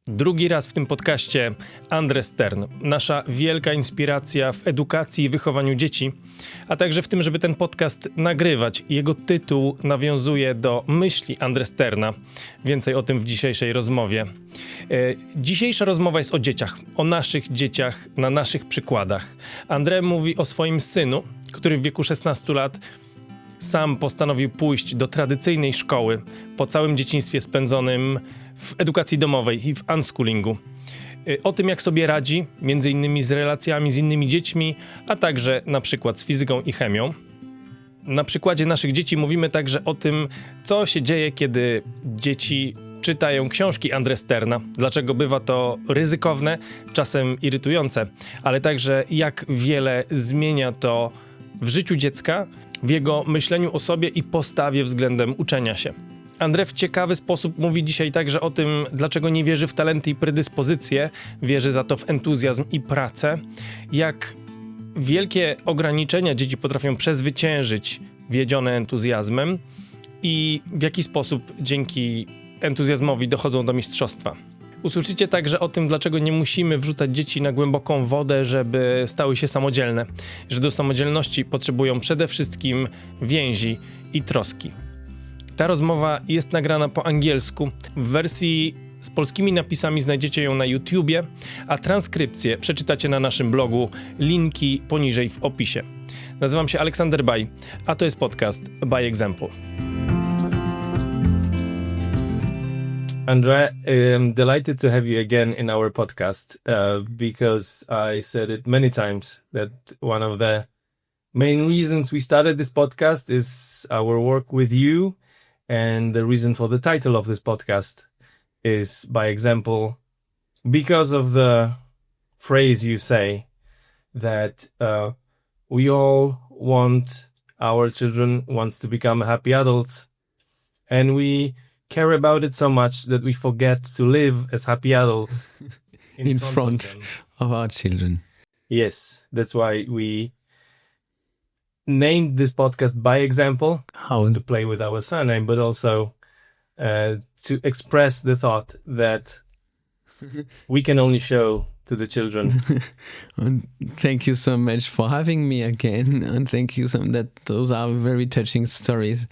Drugi raz w tym podcaście André Stern, nasza wielka inspiracja w edukacji i wychowaniu dzieci, a także w tym, żeby ten podcast nagrywać. Jego tytuł nawiązuje do myśli André Sterna. Więcej o tym w dzisiejszej rozmowie. Dzisiejsza rozmowa jest o dzieciach, o naszych dzieciach, na naszych przykładach. André mówi o swoim synu, który w wieku 16 lat sam postanowił pójść do tradycyjnej szkoły po całym dzieciństwie spędzonym w edukacji domowej i w unschoolingu. O tym, jak sobie radzi, między innymi z relacjami z innymi dziećmi, a także na przykład z fizyką i chemią. Na przykładzie naszych dzieci mówimy także o tym, co się dzieje, kiedy dzieci czytają książki André Sterna, dlaczego bywa to ryzykowne, czasem irytujące, ale także jak wiele zmienia to w życiu dziecka, w jego myśleniu o sobie i postawie względem uczenia się. André w ciekawy sposób mówi dzisiaj także o tym, dlaczego nie wierzy w talenty i predyspozycje, wierzy za to w entuzjazm i pracę, jak wielkie ograniczenia dzieci potrafią przezwyciężyć wiedzione entuzjazmem i w jaki sposób dzięki entuzjazmowi dochodzą do mistrzostwa. Usłyszycie także o tym, dlaczego nie musimy wrzucać dzieci na głęboką wodę, żeby stały się samodzielne, że do samodzielności potrzebują przede wszystkim więzi i troski. Ta rozmowa jest nagrana po angielsku. W wersji z polskimi napisami znajdziecie ją na YouTubie, a transkrypcję przeczytacie na naszym blogu, linki poniżej w opisie. Nazywam się Aleksander Baj, a to jest podcast By Example. André, I'm delighted to have you again in our podcast because I said it many times that one of the main reasons we started this podcast is our work with you. And the reason for the title of this podcast is By Example, because of the phrase you say that we all want our children wants to become happy adults, and we care about it so much that we forget to live as happy adults in front of our children. Yes, that's why we named this podcast By Example, to play with our surname, but also to express the thought that we can only show to the children. Thank you so much for having me again, and thank you those are very touching stories,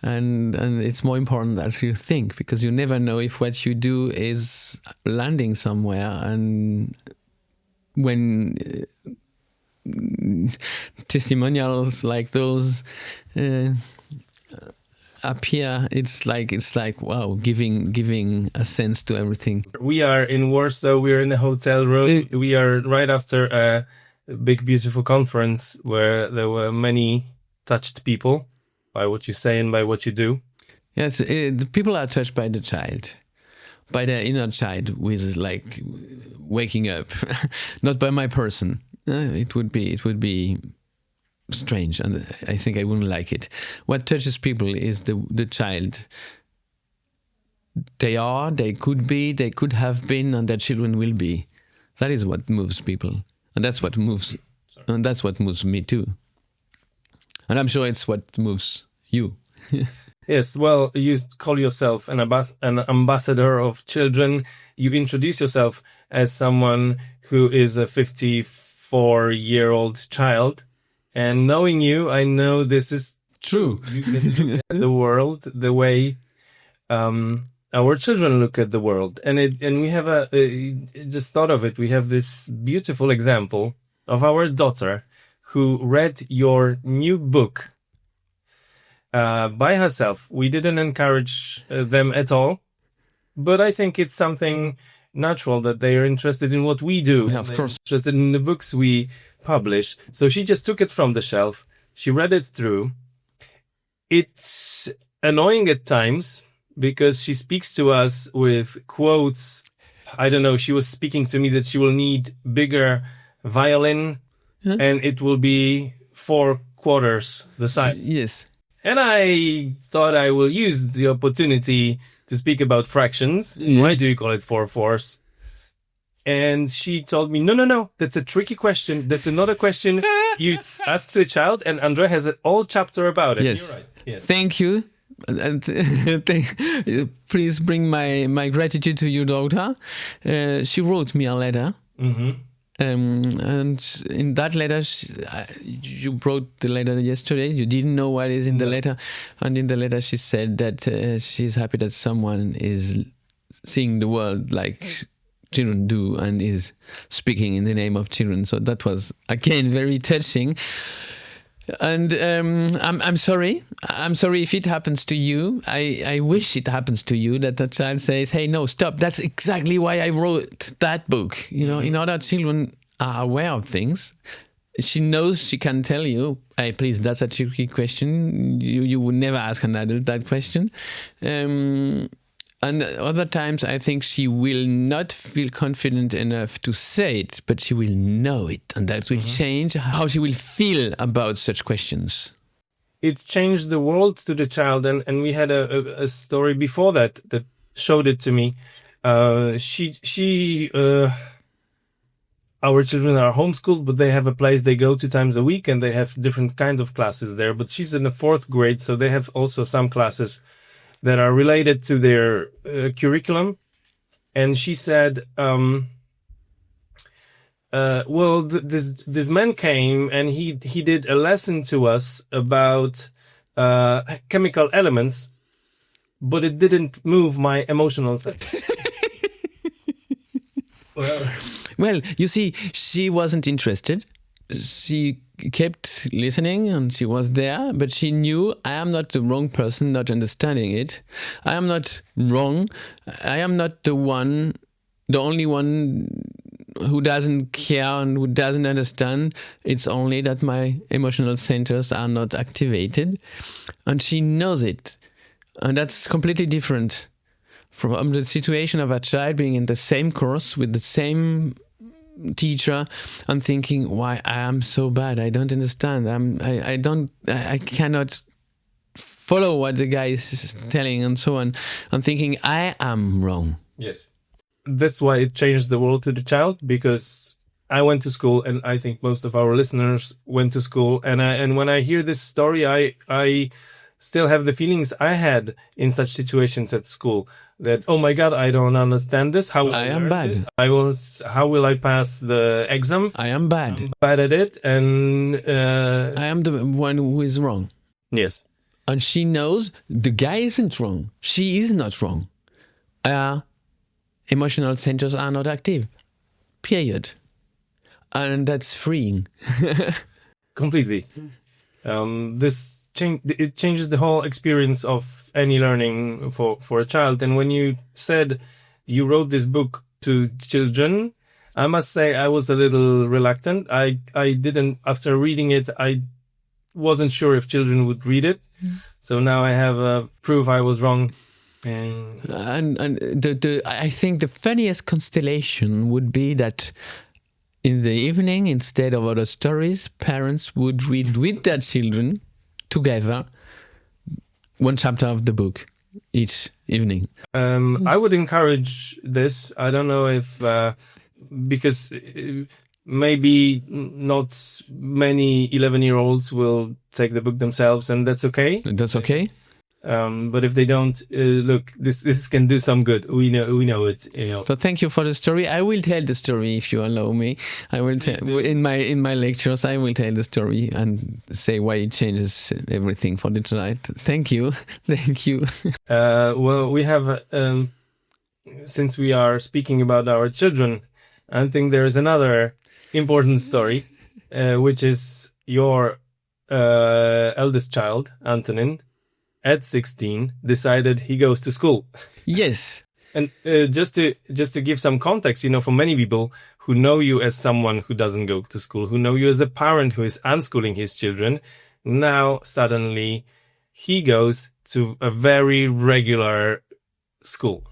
and it's more important that you think, because you never know if what you do is landing somewhere, and when testimonials like those appear, it's like wow, giving a sense to everything. We are in Warsaw. We're in a hotel room. We are right after a big, beautiful conference where there were many touched people by what you say and by what you do. Yes, the people are touched by the child, by their inner child, with like waking up, not by my person. It would be strange, and I think I wouldn't like it. What touches people is the child. They could be, they could have been, and their children will be. That is what moves people, and that's what moves me too. And I'm sure it's what moves you. Yes, well, you call yourself an ambassador of children. You introduce yourself as someone who is a 54-year-old child. And knowing you, I know this is true. You can look at the world the way our children look at the world. And we have just thought of it, we have this beautiful example of our daughter who read your new book by herself. We didn't encourage them at all, but I think it's something natural that they are interested in what we do. Yeah, of course. Interested in the books we publish. So she just took it from the shelf. She read it through. It's annoying at times because she speaks to us with quotes. I don't know, she was speaking to me that she will need bigger violin and it will be 4/4 the size. Yes. And I thought I will use the opportunity to speak about fractions. Yeah. Why do you call it 4/4? And she told me, no, that's a tricky question. That's another question you ask to a child, and André has a whole chapter about it. Yes. You're right. Yes. Thank you and please bring my gratitude to your daughter. She wrote me a letter. Mm-hmm. And in that letter, you wrote the letter yesterday. You didn't know what is in the letter. And in the letter, she said that she's happy that someone is seeing the world like children do and is speaking in the name of children. So that was, again, very touching. And I'm sorry. I'm sorry if it happens to you. I wish it happens to you that a child says, hey, no, stop. That's exactly why I wrote that book. You know, in order children are aware of things. She knows she can tell you, hey, please, that's a tricky question. You would never ask an adult that question. And other times, I think she will not feel confident enough to say it, but she will know it. And that will change how she will feel about such questions. It changed the world to the child. And we had a story before that showed it to me. Our children are homeschooled, but they have a place they go 2 times a week, and they have different kinds of classes there. But she's in the 4th grade, so they have also some classes that are related to their curriculum. And she said, this man came and he did a lesson to us about chemical elements, but it didn't move my emotional side. Well, you see, she wasn't interested. She kept listening and she was there, but she knew I am not the wrong person not understanding it. I am not wrong. I am not the only one who doesn't care and who doesn't understand. It's only that my emotional centers are not activated. And she knows it. And that's completely different from the situation of a child being in the same course with the same teacher and thinking, why I am so bad, I don't understand, I cannot follow what the guy is telling and so on, and thinking I am wrong. Yes, that's why it changed the world to the child, because I went to school, and I think most of our listeners went to school, and when I hear this story, I still have the feelings I had in such situations at school. That, oh my God, I don't understand this. How will I am bad. This? How will I pass the exam? I am bad. I'm bad at it, and I am the one who is wrong. Yes, and she knows the guy isn't wrong. She is not wrong. Emotional centers are not active. Period. And that's freeing. Completely. It changes the whole experience of any learning for a child. And when you said you wrote this book to children, I must say I was a little reluctant. I didn't, after reading it, I wasn't sure if children would read it. So now I have proof I was wrong. And I think the funniest constellation would be that in the evening, instead of other stories, parents would read with their children together one chapter of the book each evening. I would encourage this. I don't know if because maybe not many 11-year-olds will take the book themselves, and that's okay. That's okay. But if they don't, look, this can do some good. We know it. You know. So thank you for the story. I will tell the story if you allow me. I will tell in my lectures. I will tell the story and say why it changes everything for the child. Thank you, thank you. Well, we have since we are speaking about our children, I think there is another important story, which is your eldest child, Antonin. At 16, decided he goes to school. Yes. And just to give some context, for many people who know you as someone who doesn't go to school, who know you as a parent who is unschooling his children, now suddenly he goes to a very regular school.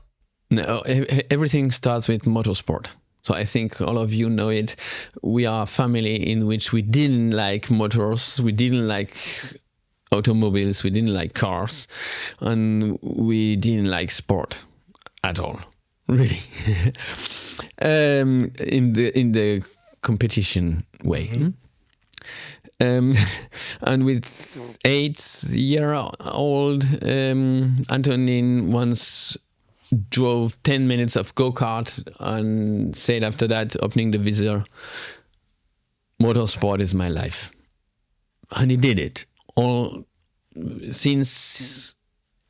No, everything starts with motorsport. So I think all of you know it. We are a family in which we didn't like motors, we didn't like automobiles, we didn't like cars, and we didn't like sport at all, really. In the competition way. And with 8-year-old, Antonin once drove 10 minutes of go-kart and said after that, opening the visor, motorsport is my life. And he did it. All since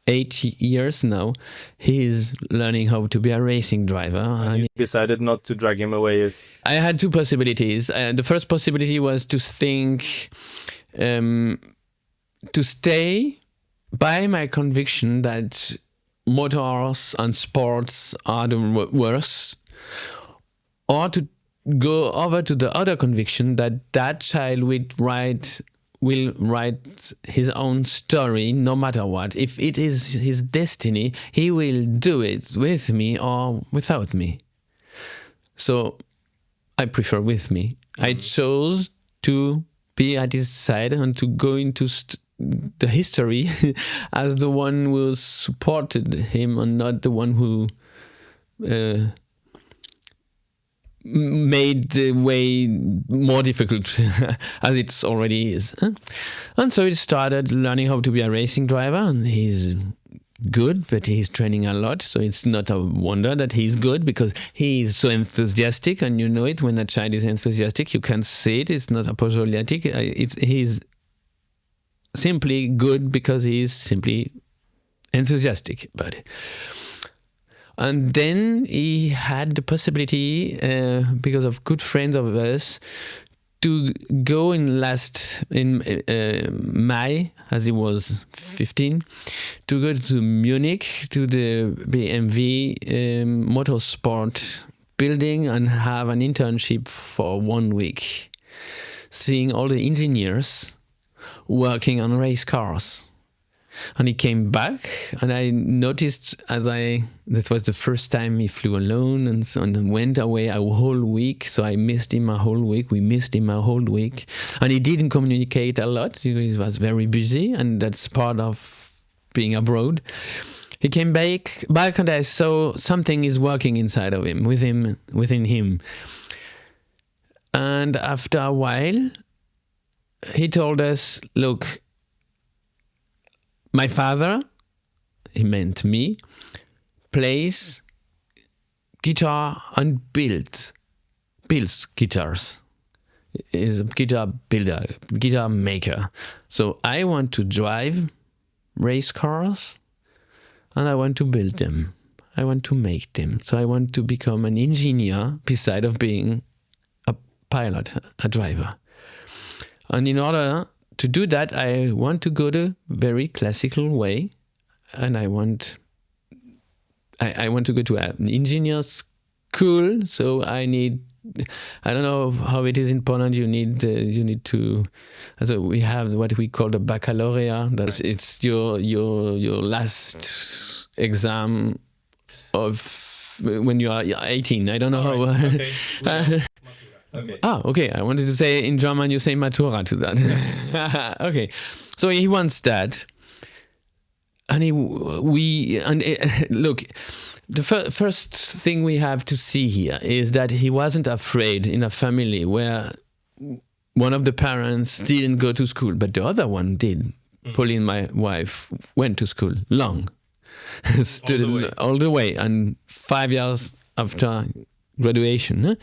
8 years now, he's learning how to be a racing driver. And you decided not to drag him away. I had two possibilities. The first possibility was to think, to stay by my conviction that motors and sports are the worst, or to go over to the other conviction that that child will write his own story no matter what. If it is his destiny, he will do it with me or without me. So I prefer with me. I chose to be at his side and to go into the history as the one who supported him and not the one who made the way more difficult as it already is. And so he started learning how to be a racing driver, and he's good, but he's training a lot, so it's not a wonder that he's good, because he's so enthusiastic, and you know it when a child is enthusiastic. You can say it, it's not apologetic. He's simply good because he's simply enthusiastic about it. And then he had the possibility, because of good friends of us, to go in May, as he was 15, to go to Munich to the BMW motorsport building and have an internship for 1 week, seeing all the engineers working on race cars. And he came back, and I noticed that was the first time he flew alone, and so and went away a whole week. So I missed him a whole week. We missed him a whole week. And he didn't communicate a lot. He was very busy, and that's part of being abroad. He came back, and I saw something is working inside of him, within him. And after a while, he told us, look, my father, he meant me, plays guitar and builds guitars. He's a guitar builder, guitar maker. So I want to drive race cars, and I want to build them. I want to make them. So I want to become an engineer beside of being a pilot, a driver. And in order to do that, I want to go the very classical way, and I want to go to an engineer school. So I don't know how it is in Poland. You need to. So we have what we call the baccalaureate. It's your last exam of when you are 18. I don't know how. Okay. Okay. Okay. I wanted to say in German you say Matura to that. Okay. So he wants that, and look. The first thing we have to see here is that he wasn't afraid in a family where one of the parents didn't go to school, but the other one did. Pauline, my wife, went to school long, studied all the way, and 5 years after graduation.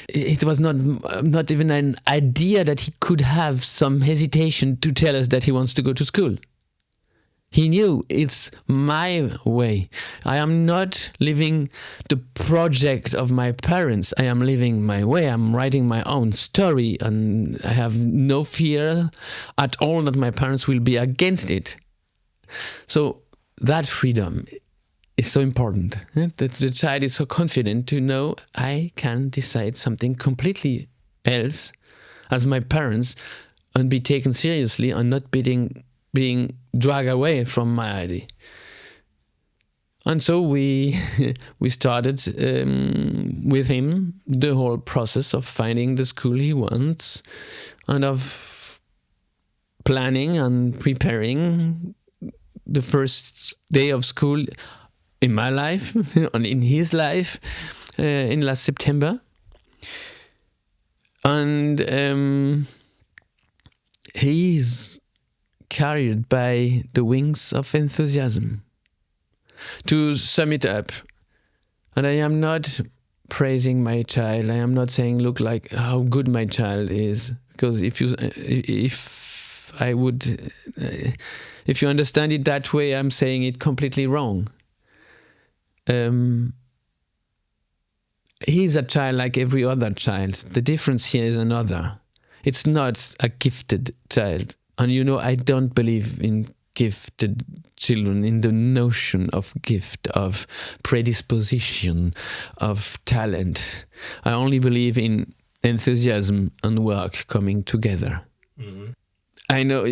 It was not even an idea that he could have some hesitation to tell us that he wants to go to school. He knew it's my way. I am not living the project of my parents. I am living my way. I'm writing my own story, and I have no fear at all that my parents will be against it. So that freedom is so important, that the child is so confident to know I can decide something completely else as my parents and be taken seriously and not being dragged away from my idea. And so we started with him the whole process of finding the school he wants and of planning and preparing the first day of school in my life and in his life in last September. And he is carried by the wings of enthusiasm. To sum it up, and I am not praising my child. I am not saying, look like how good my child is, because if you understand it that way, I'm saying it completely wrong. He's a child like every other child. The difference here is another. It's not a gifted child. And I don't believe in gifted children, in the notion of gift, of predisposition, of talent. I only believe in enthusiasm and work coming together. Mm-hmm. I know,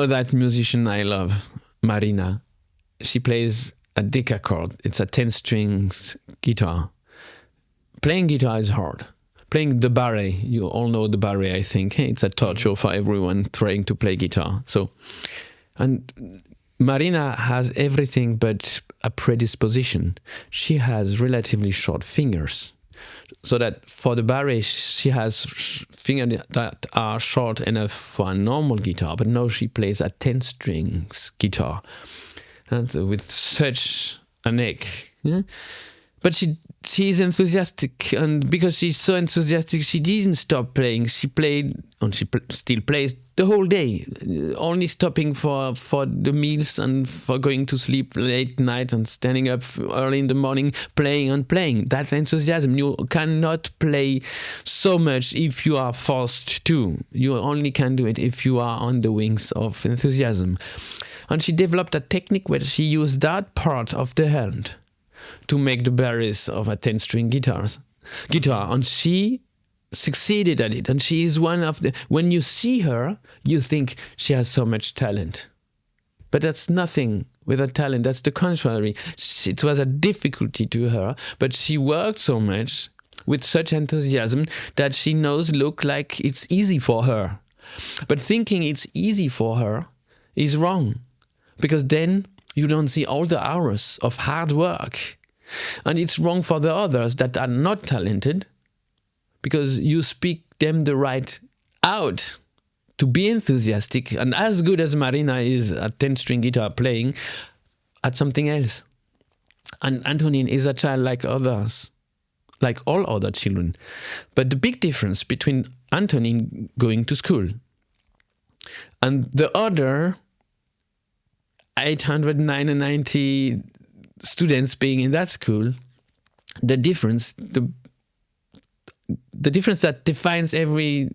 that musician I love, Marina. She plays a decachord. It's a 10-strings guitar. Playing guitar is hard. Playing the barre, you all know the barre, I think. It's a torture for everyone trying to play guitar. And Marina has everything but a predisposition. She has relatively short fingers. So that for the barre, she has fingers that are short enough for a normal guitar. But now she plays a 10-strings guitar. And with such a neck. Yeah? But she's enthusiastic, and because she's so enthusiastic, she didn't stop playing. She played, and she still plays the whole day, only stopping for the meals and for going to sleep late night and standing up early in the morning, playing and playing. That's enthusiasm. You cannot play so much if you are forced to. You only can do it if you are on the wings of enthusiasm. And she developed a technique where she used that part of the hand to make the barres of a 10-string guitar, and she succeeded at it. And she is one of the. When you see her, you think she has so much talent, but that's nothing with her talent. That's the contrary. It was a difficulty to her, but she worked so much with such enthusiasm that she look like it's easy for her. But thinking it's easy for her is wrong, because then you don't see all the hours of hard work. And it's wrong for the others that are not talented, because you speak them the right out to be enthusiastic and as good as Marina is at 10-string guitar playing, at something else. And Antonin is a child like others, like all other children. But the big difference between Antonin going to school and the other 899 students being in that school, the difference that defines everything,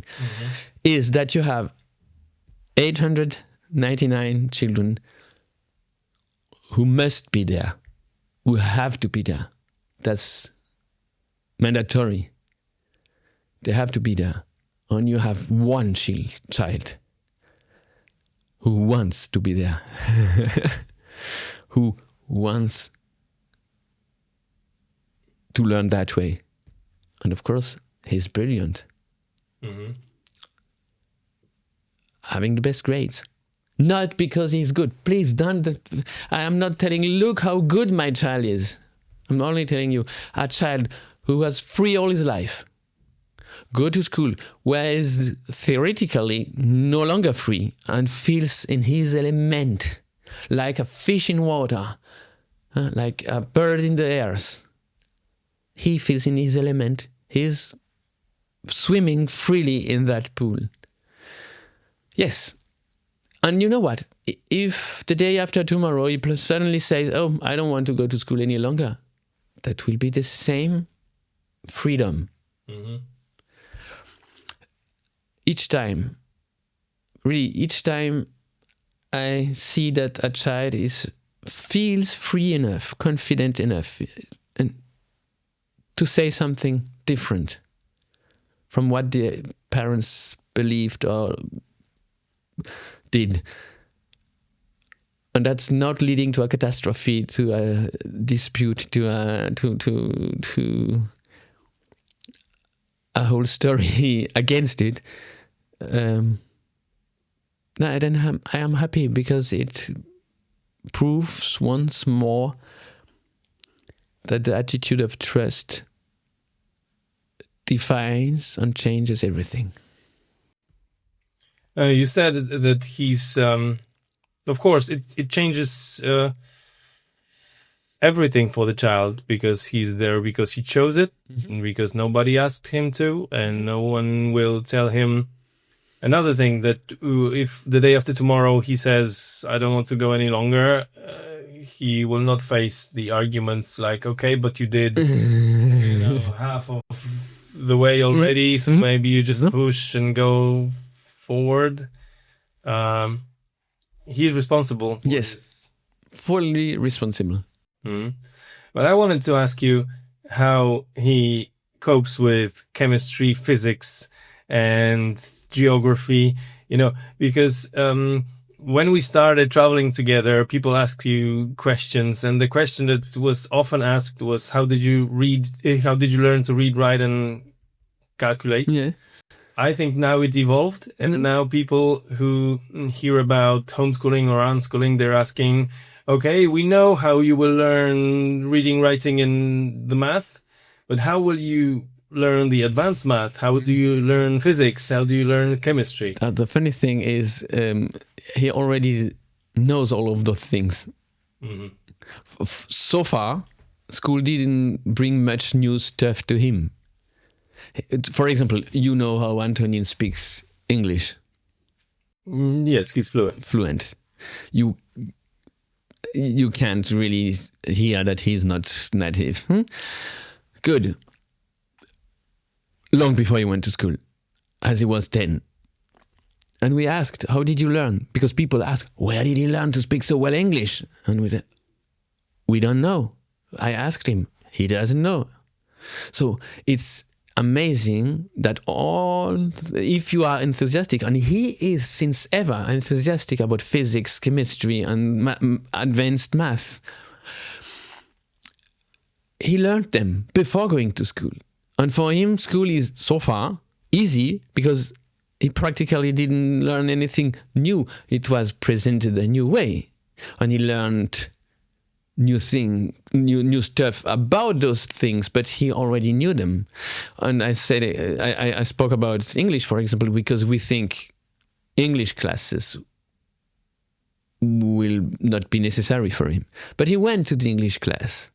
mm-hmm. is that you have 899 children who must be there, who have to be there. That's mandatory. They have to be there. And you have one child who wants to be there, who wants to learn that way. And of course, he's brilliant. Mm-hmm. Having the best grades. Not because he's good. Please don't. I am not telling you, look how good my child is. I'm only telling you, a child who was free all his life, go to school, where is theoretically no longer free and feels in his element, like a fish in water, like a bird in the air. He feels in his element. He's swimming freely in that pool. Yes. And you know what? If the day after tomorrow he suddenly says, oh, I don't want to go to school any longer, that will be the same freedom. Mm-hmm. Each time I see that a child feels free enough, confident enough, and to say something different from what the parents believed or did. And that's not leading to a catastrophe, to a dispute, to a whole story against it. I am happy because it proves once more that the attitude of trust defines and changes everything. You said that he's, of course, it changes everything for the child, because he's there because he chose it, and because nobody asked him to, and no one will tell him. Another thing, that if the day after tomorrow he says, I don't want to go any longer, he will not face the arguments like, okay, but you did half of the way already, so maybe you just push and go forward. He's responsible. Yes, fully responsible. But I wanted to ask you how he copes with chemistry, physics, and geography, because when we started traveling together, people ask you questions, and the question that was often asked was, how did you learn to read, write, and calculate? Yeah. I think now it evolved, and now people who hear about homeschooling or unschooling, they're asking, okay, we know how you will learn reading, writing, and the math, but how will you learn the advanced math? How do you learn physics? How do you learn chemistry? The funny thing is, he already knows all of those things. So far, school didn't bring much new stuff to him. For example, you know how Antonin speaks English. Yes, he's Fluent. You can't really hear that he's not native. Good. Long before he went to school, as he was 10. And we asked, how did you learn? Because people ask, where did he learn to speak so well English? And we said, we don't know. I asked him. He doesn't know. So it's amazing that if you are enthusiastic, and he is since ever enthusiastic about physics, chemistry, and advanced math, he learned them before going to school. And for him, school is so far easy because he practically didn't learn anything new. It was presented a new way, and he learned new stuff about those things, but he already knew them. And I said, I spoke about English, for example, because we think English classes will not be necessary for him. But he went to the English class,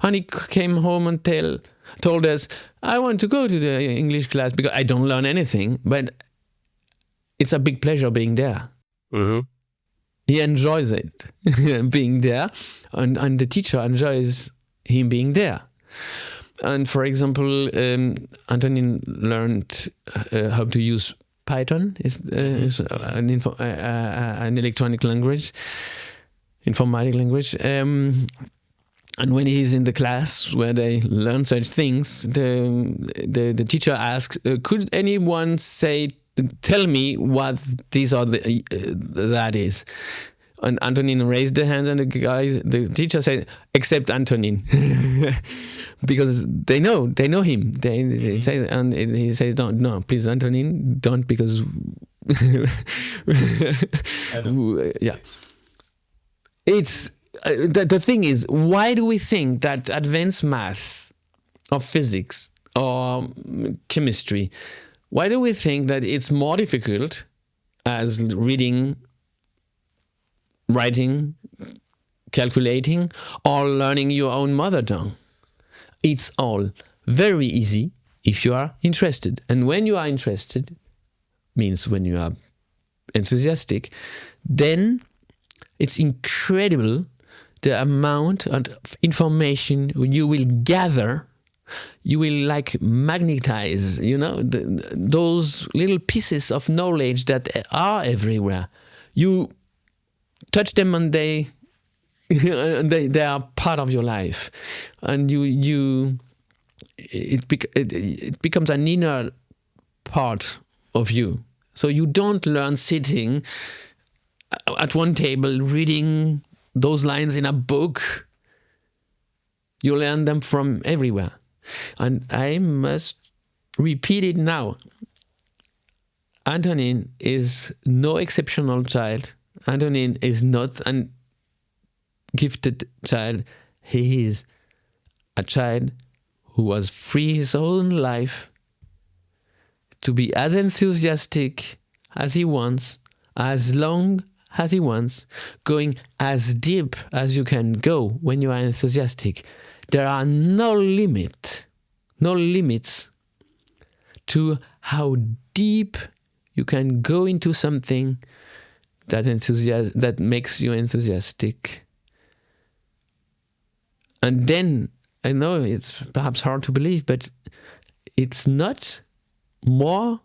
and he came home and told us, I want to go to the English class because I don't learn anything, but it's a big pleasure being there. He enjoys it, being there, and the teacher enjoys him being there. And for example, Antonin learned how to use Python, is an electronic language, informatic language. And when he's in the class where they learn such things, the teacher asks, could anyone tell me what that is? And Antonin raised the hand, and the teacher said, except Antonin. Because they know him. They say, and he says, no, please, Antonin, don't, because yeah. It's the thing is, why do we think that advanced math or physics or chemistry, why do we think that it's more difficult as reading, writing, calculating, or learning your own mother tongue? It's all very easy if you are interested. And when you are interested, means when you are enthusiastic, then it's incredible the amount of information you will gather. You will like magnetize, those little pieces of knowledge that are everywhere. You touch them and they are part of your life, and it becomes an inner part of you. So you don't learn sitting at one table reading those lines in a book. You learn them from everywhere. And I must repeat it now. Antonin is no exceptional child. Antonin is not a gifted child. He is a child who was free his own life to be as enthusiastic as he wants, as long as he wants, going as deep as you can go when you are enthusiastic. There are no limits to how deep you can go into something that makes you enthusiastic. And then, I know it's perhaps hard to believe, but it's not more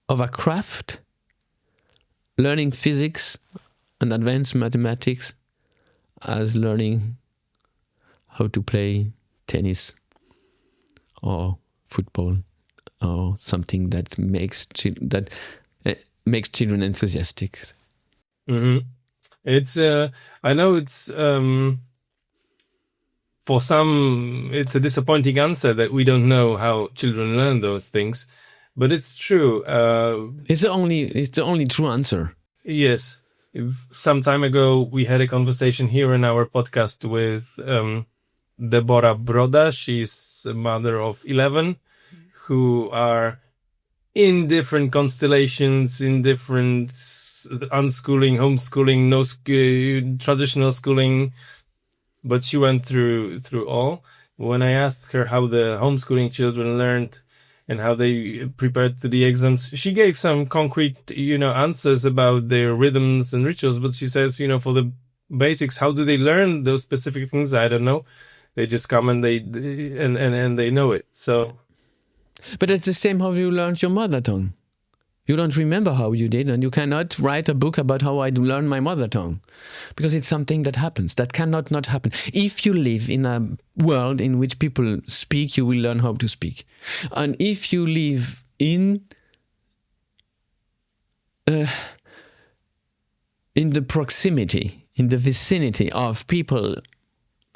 of a craft learning physics and advanced mathematics as learning how to play tennis or football or something that makes children enthusiastic. Mm-hmm. It's I know it's for some it's a disappointing answer that we don't know how children learn those things, but it's true. It's the only true answer. Yes. Some time ago we had a conversation here in our podcast with Deborah Broda. She's a mother of 11 who are in different constellations, in different unschooling, homeschooling, traditional schooling, but she went through all. When I asked her how the homeschooling children learned and how they prepared to the exams, she gave some concrete, answers about their rhythms and rituals, but she says, for the basics, how do they learn those specific things? I don't know. They just come and they know it. So, but it's the same how you learned your mother tongue. You don't remember how you did, and you cannot write a book about how I learned my mother tongue, because it's something that happens. That cannot not happen. If you live in a world in which people speak, you will learn how to speak. And if you live in the proximity, in the vicinity of people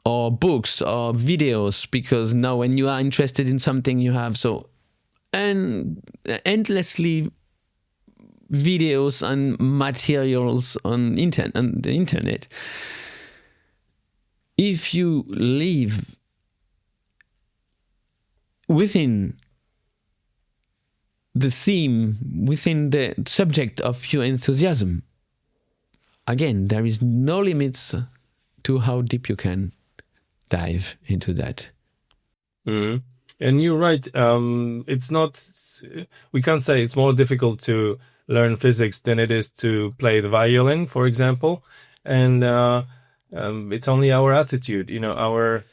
or books or videos, because now when you are interested in something, you have endlessly videos and materials on the internet. If you live within the theme, within the subject of your enthusiasm, again, there is no limits to how deep you can dive into that. Mm-hmm. And you're right. It's not. We can't say it's more difficult to learn physics than it is to play the violin, for example. And it's only our attitude, our.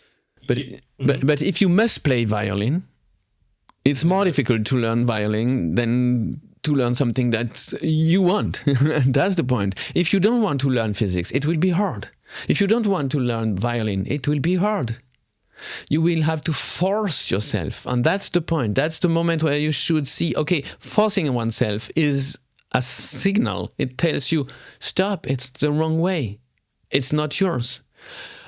But if you must play violin, it's more difficult to learn violin than to learn something that you want. That's the point. If you don't want to learn physics, it will be hard. If you don't want to learn violin, it will be hard. You will have to force yourself. And that's the point. That's the moment where you should see, okay, forcing oneself is a signal. It tells you, stop, it's the wrong way. It's not yours.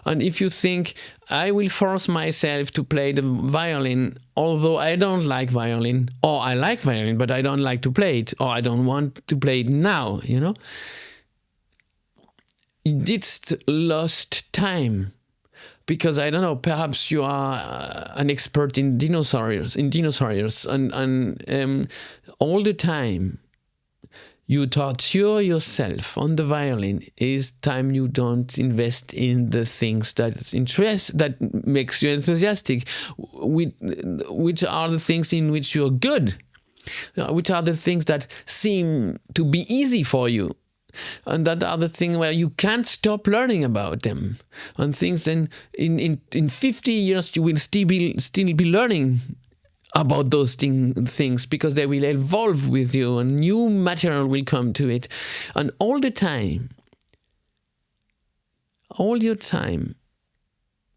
And if you think, I will force myself to play the violin, although I don't like violin, or I like violin, but I don't like to play it, or I don't want to play it now, it's lost time. Because I don't know, perhaps you are an expert in dinosaurs, and all the time you torture yourself on the violin is time you don't invest in the things that makes you enthusiastic, which are the things in which you're good, which are the things that seem to be easy for you. And that are the things where you can't stop learning about them. And things then in 50 years you will still be learning about those things because they will evolve with you and new material will come to it. And all your time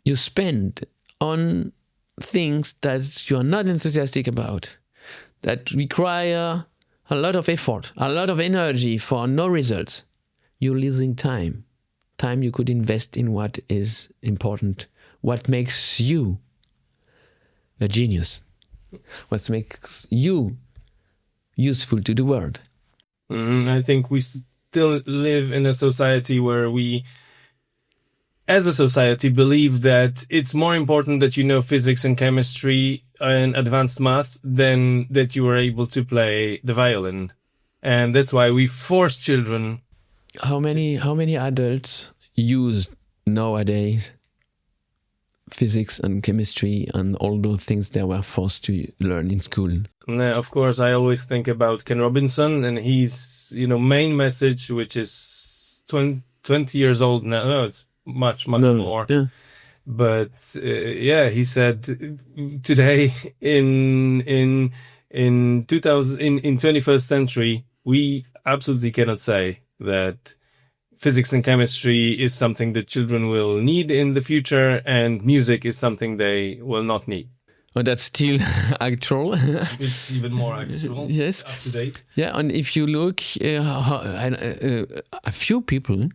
you spend on things that you are not enthusiastic about, that require a lot of effort, a lot of energy for no results. You're losing time. Time you could invest in what is important, what makes you a genius, what makes you useful to the world. I think we still live in a society where we, as a society, believe that it's more important that you know physics and chemistry and advanced math than that you were able to play the violin. And that's why we force children. How many adults use nowadays physics and chemistry and all those things they were forced to learn in school? Of course, I always think about Ken Robinson and his, main message, which is 20 years old now. No, it's much more. Yeah. But he said today in 21st century, we absolutely cannot say that physics and chemistry is something that children will need in the future, and music is something they will not need. Oh, that's still actual. It's even more actual. Yes. Up to date. Yeah, and if you look, a few people,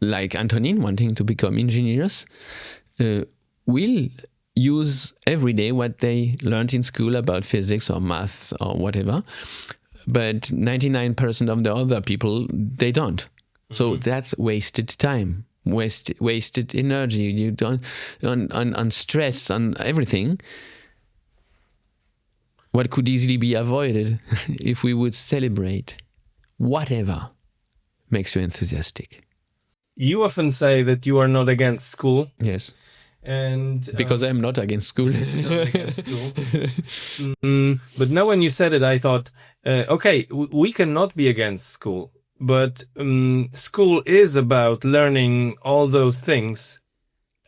like Antonin wanting to become engineers, will use every day what they learned in school about physics or math or whatever. But 99% of the other people, they don't. So that's wasted time, wasted energy. You don't on stress, on everything. What could easily be avoided if we would celebrate whatever makes you enthusiastic. You often say that you are not against school. Yes. And because I'm not against school. Not against school. But now when you said it, I thought, okay, we cannot be against school. But school is about learning all those things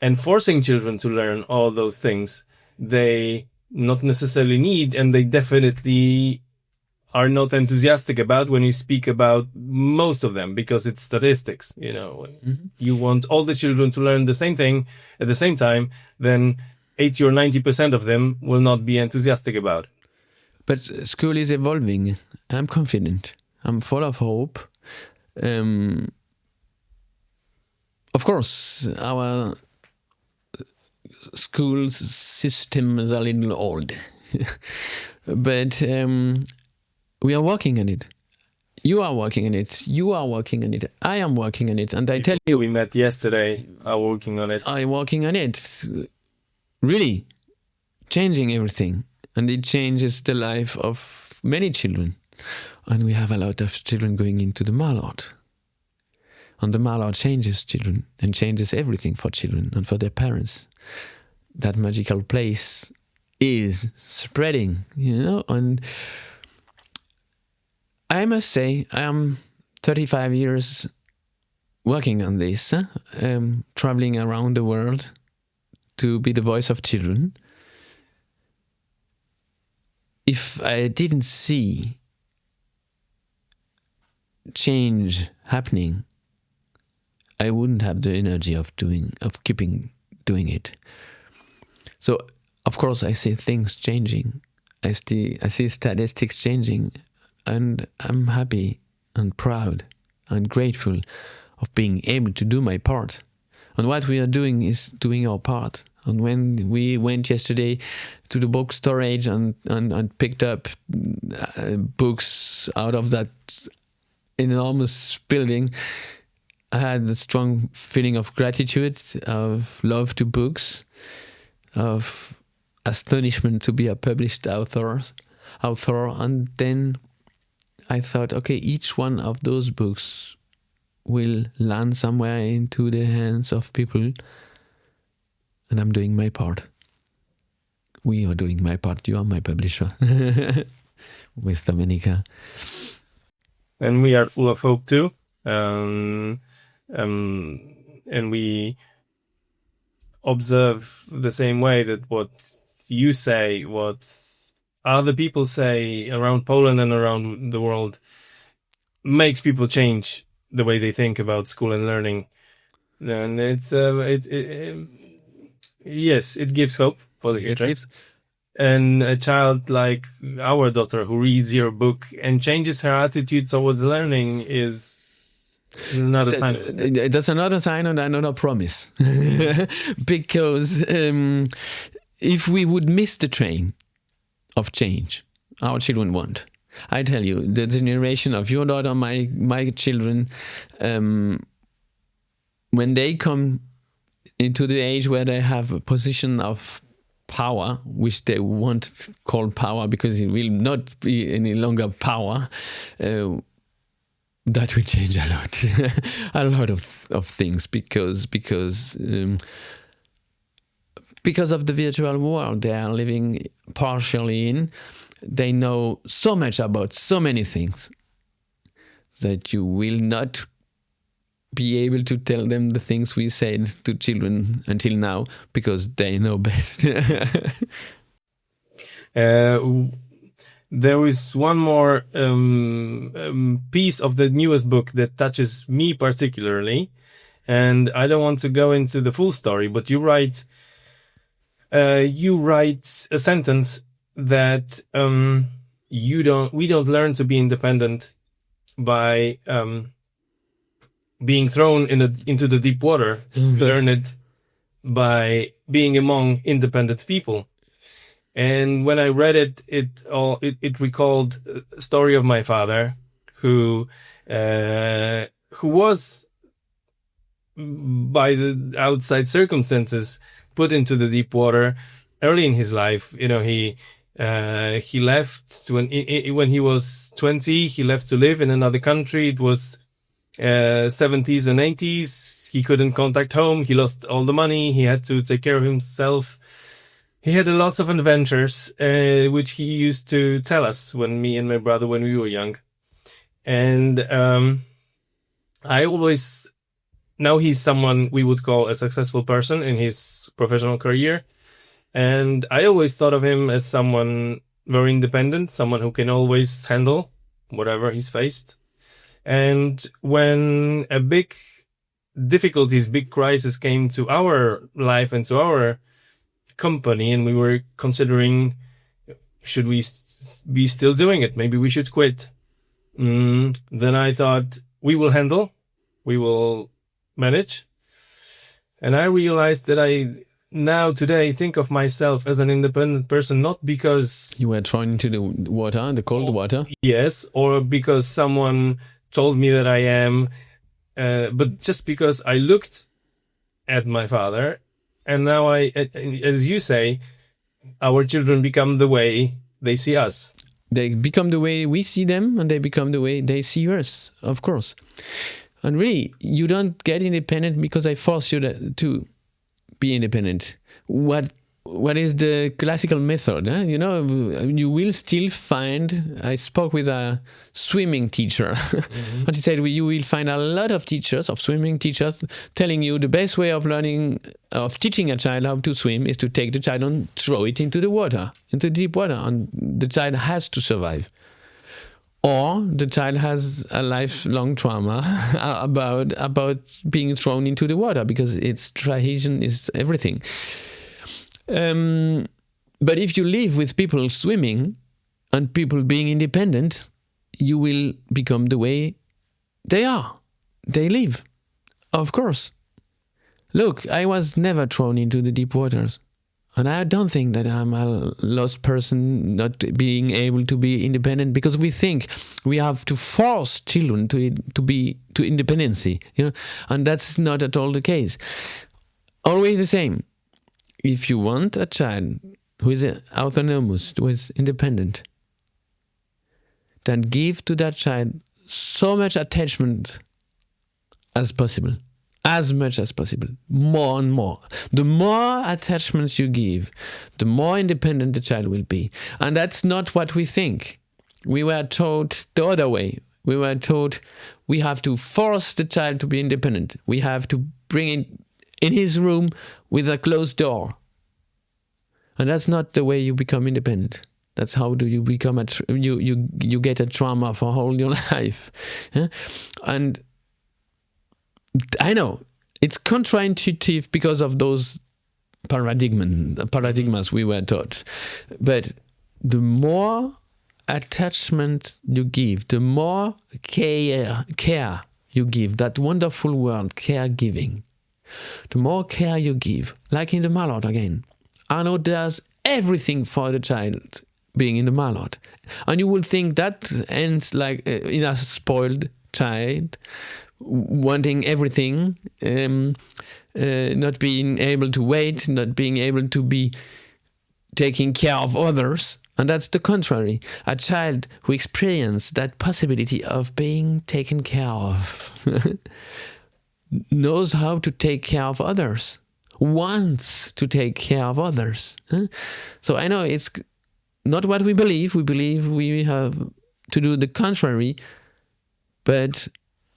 and forcing children to learn all those things they not necessarily need, and they definitely are not enthusiastic about when you speak about most of them, because it's statistics. You want all the children to learn the same thing at the same time, then 80 or 90% of them will not be enthusiastic about it. But school is evolving. I'm confident. I'm full of hope. Of course, our school system is a little old, but we are working on it. You are working on it. You are working on it. I am working on it. And I tell you, we met yesterday, are working on it. I'm working on it. Really changing everything. And it changes the life of many children. And we have a lot of children going into the Mallard. And the Mallard changes children and changes everything for children and for their parents. That magical place is spreading, and I must say, I am 35 years working on this, traveling around the world to be the voice of children. If I didn't see change happening, I wouldn't have the energy of keeping doing it. So, of course, I see things changing. I see statistics changing, and I'm happy and proud and grateful of being able to do my part. And what we are doing is doing our part. And when we went yesterday to the book storage and picked up books out of that enormous building, I had a strong feeling of gratitude, of love to books, of astonishment to be a published author. And then I thought, okay, each one of those books will land somewhere into the hands of people, and I'm doing my part. We are doing my part. You are my publisher with Dominica. And we are full of hope too. And we observe the same way that what you say, what other people say around Poland and around the world makes people change the way they think about school and learning. And yes, it gives hope for the future. And a child like our daughter who reads your book and changes her attitude towards learning is another sign. That's another sign and another promise. Because if we would miss the train of change, our children won't. I tell you, the generation of your daughter, my children, when they come into the age where they have a position of power, which they won't call power because it will not be any longer power, that will change a lot, a lot of things because of the virtual world they are living partially in. They know so much about so many things that you will not be able to tell them the things we said to children until now because they know best. There is one more piece of the newest book that touches me particularly, and I don't want to go into the full story, but you write a sentence that we don't learn to be independent by being thrown into the deep water. Mm-hmm. Learn it by being among independent people. And when I read it, it recalled a story of my father, who was, by the outside circumstances, put into the deep water early in his life. You know, he left when he was 20. He left to live in another country. It was 70s and 80s. He couldn't contact home. He lost all the money. He had to take care of himself. He had lots of adventures, which he used to tell us when me and my brother, when we were young. And now he's someone we would call a successful person in his professional career. And I always thought of him as someone very independent, someone who can always handle whatever he's faced. And when a big crisis came to our life and to our company, and we were considering, should we be still doing it? Maybe we should quit. Then I thought, we will handle, we will manage. And I realized that I now today think of myself as an independent person, not because you were thrown into the water, the cold water. Yes, or because someone told me that I am, but just because I looked at my father. And now as you say, our children become the way they see us. They become the way we see them, and they become the way they see us, of course. And really, you don't get independent because I force you to be independent. What is the classical method? Huh? You know, you will still find, I spoke with a swimming teacher, mm-hmm. and he said, you will find a lot of swimming teachers, telling you the best way of teaching a child how to swim is to take the child and throw it into the water, into deep water, and the child has to survive. Or the child has a lifelong trauma about being thrown into the water because its tragedy is everything. But if you live with people swimming and people being independent, you will become the way they are. They live, of course. Look, I was never thrown into the deep waters. And I don't think that I'm a lost person not being able to be independent, because we think we have to force children to independency, you know, and that's not at all the case. Always the same. If you want a child who is autonomous, who is independent, then give to that child so much attachment as possible. As much as possible, more and more. The more attachments you give, the more independent the child will be. And that's not what we think. We were taught the other way. We were taught we have to force the child to be independent. We have to bring it in his room with a closed door. And that's not the way you become independent. That's how do you become you get a trauma for whole your life. Yeah? And I know it's counterintuitive because of those paradigmas we were taught. But the more attachment you give, the more care you give, that wonderful word, caregiving, the more care you give, like in the Mallard again. Arno does everything for the child being in the Mallard. And you would think that ends like in a spoiled child, wanting everything, not being able to wait, not being able to be taking care of others. And that's the contrary. A child who experiences that possibility of being taken care of knows how to take care of others, wants to take care of others. So I know it's not what we believe. We believe we have to do the contrary. But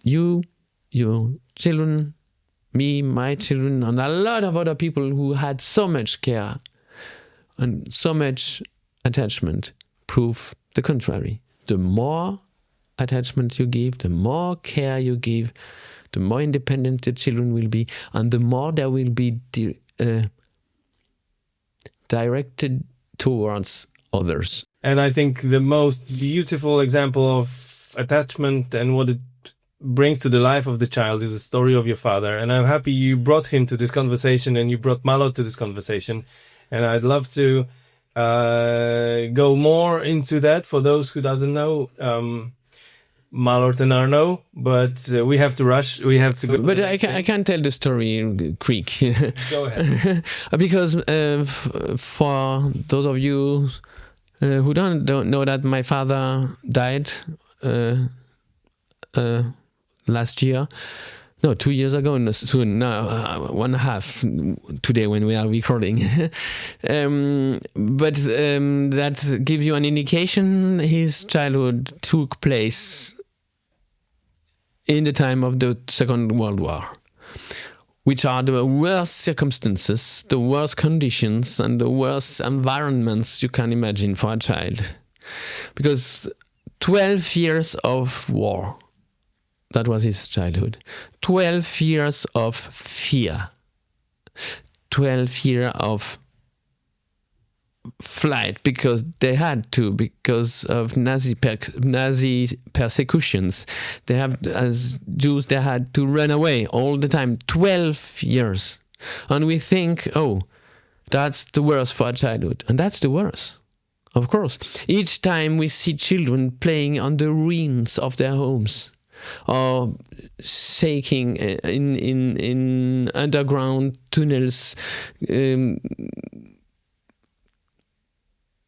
you, your children, me, my children, and a lot of other people who had so much care and so much attachment prove the contrary. The more attachment you give, the more care you give, the more independent the children will be, and the more they will be directed towards others. And I think the most beautiful example of attachment and what it brings to the life of the child is the story of your father. And I'm happy you brought him to this conversation and you brought Malo to this conversation. And I'd love to go more into that for those who doesn't know Malort and Arno, but we have to rush. We have to go. But I can't tell the story quick. Go ahead. Because for those of you who don't know that my father died last year. No, 2 years ago, no, soon, no, 1.5 today when we are recording. But that gives you an indication. His childhood took place in the time of the Second World War, which are the worst circumstances, the worst conditions, and the worst environments you can imagine for a child. Because 12 years of war, that was his childhood. 12 years of fear. 12 years of flight because they had to, because of Nazi persecutions. They have, as Jews, they had to run away all the time. 12 years. And we think, oh, that's the worst for a childhood. And that's the worst. Of course. Each time we see children playing on the ruins of their homes, or shaking in underground tunnels,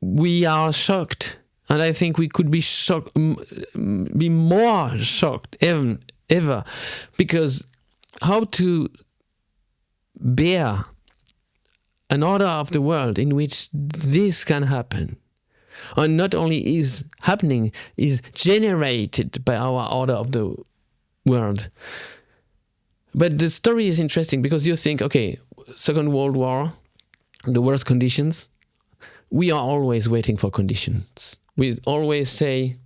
we are shocked, and I think we could be shocked, be more shocked ever, because how to bear an order of the world in which this can happen? And not only is happening, is generated by our order of the world. But the story is interesting because you think, okay, Second World War, the worst conditions, we are always waiting for conditions. We always say,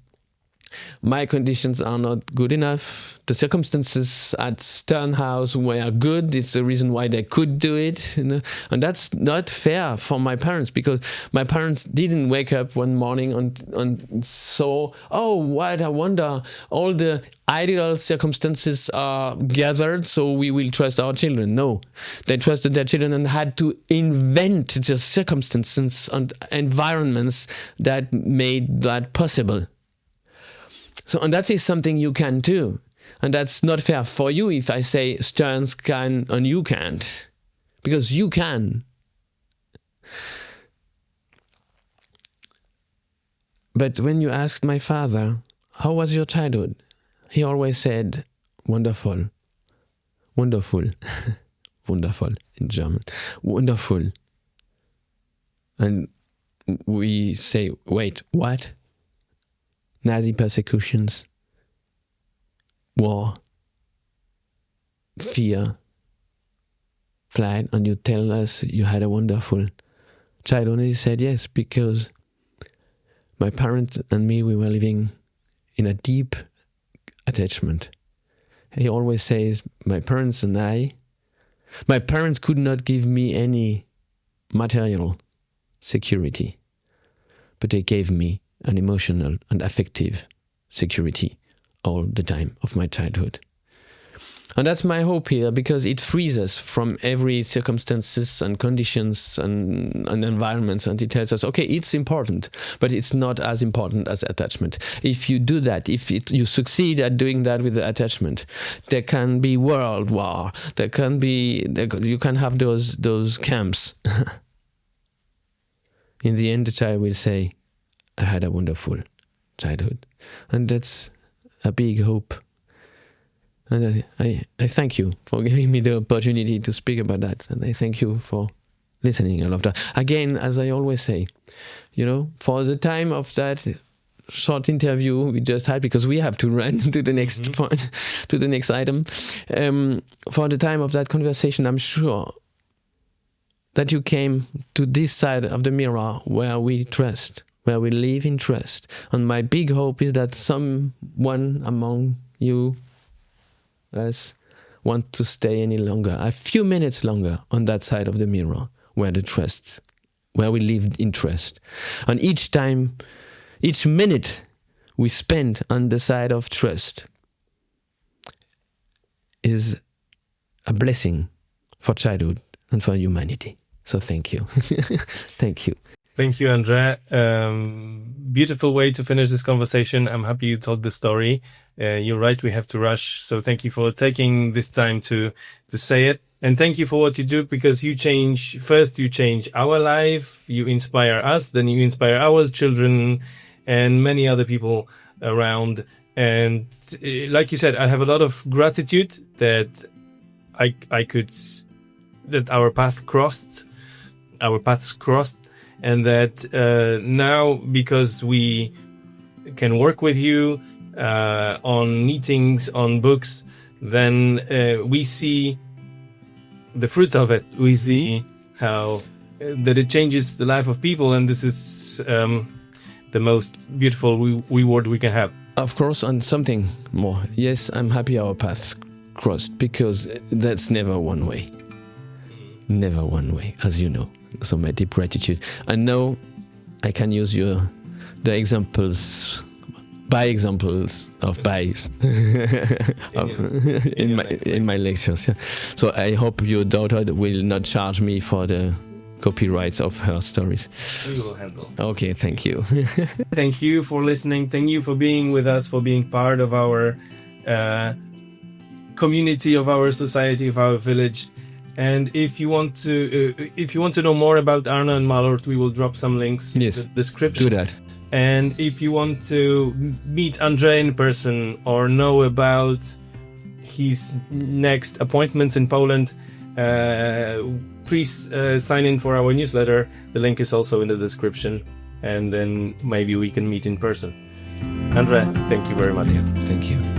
my conditions are not good enough. The circumstances at Stern house were good. It's the reason why they could do it. And that's not fair for my parents, because my parents didn't wake up one morning and saw, oh, what a wonder. All the ideal circumstances are gathered, so we will trust our children. No, they trusted their children and had to invent the circumstances and environments that made that possible. So, and that is something you can do. And that's not fair for you if I say Stearns can and you can't. Because you can. But when you asked my father, how was your childhood? He always said, wonderful. Wonderful. Wonderful in German. Wonderful. And we say, wait, what? Nazi persecutions, war, fear, flight, and you tell us you had a wonderful childhood. And he said, yes, because my parents and me, we were living in a deep attachment. He always says, my parents and my parents could not give me any material security, but they gave me an emotional and affective security all the time of my childhood. And that's my hope here, because it frees us from every circumstances and conditions and environments, and it tells us, okay, it's important, but it's not as important as attachment. If you do that, you succeed at doing that with the attachment, there can be world war, you can have those camps in the end, the child will say, I had a wonderful childhood. And that's a big hope. And I thank you for giving me the opportunity to speak about that. And I thank you for listening. I love that. Again, as I always say, for the time of that short interview we just had, because we have to run to the next point, to the next item. For the time of that conversation, I'm sure that you came to this side of the mirror where we trust, where we live in trust. And my big hope is that someone among you want to stay any longer, a few minutes longer on that side of the mirror where we live in trust. And each minute we spend on the side of trust is a blessing for childhood and for humanity. So thank you. Thank you. Thank you, André. Beautiful way to finish this conversation. I'm happy you told the story. You're right, we have to rush. So thank you for taking this time to say it. And thank you for what you do, because you change our life, you inspire us, then you inspire our children and many other people around. And like you said, I have a lot of gratitude that that our paths crossed, and that now, because we can work with you on meetings, on books, then we see the fruits of it. We see how that it changes the life of people, and this is the most beautiful reward we can have. Of course, and something more. Yes, I'm happy our paths crossed, because that's never one way. Never one way, as you know. So my deep gratitude. And now I can use the examples of buys in my lectures. Yeah. So I hope your daughter will not charge me for the copyrights of her stories. We will handle. Okay, thank you. Thank you for listening. Thank you for being with us, for being part of our community, of our society, of our village. And if you want to know more about Arne and Malort, we will drop some links in the description. Do that. And if you want to meet André in person or know about his next appointments in Poland, please sign in for our newsletter. The link is also in the description, and then maybe we can meet in person. André, thank you very much. Yeah, thank you.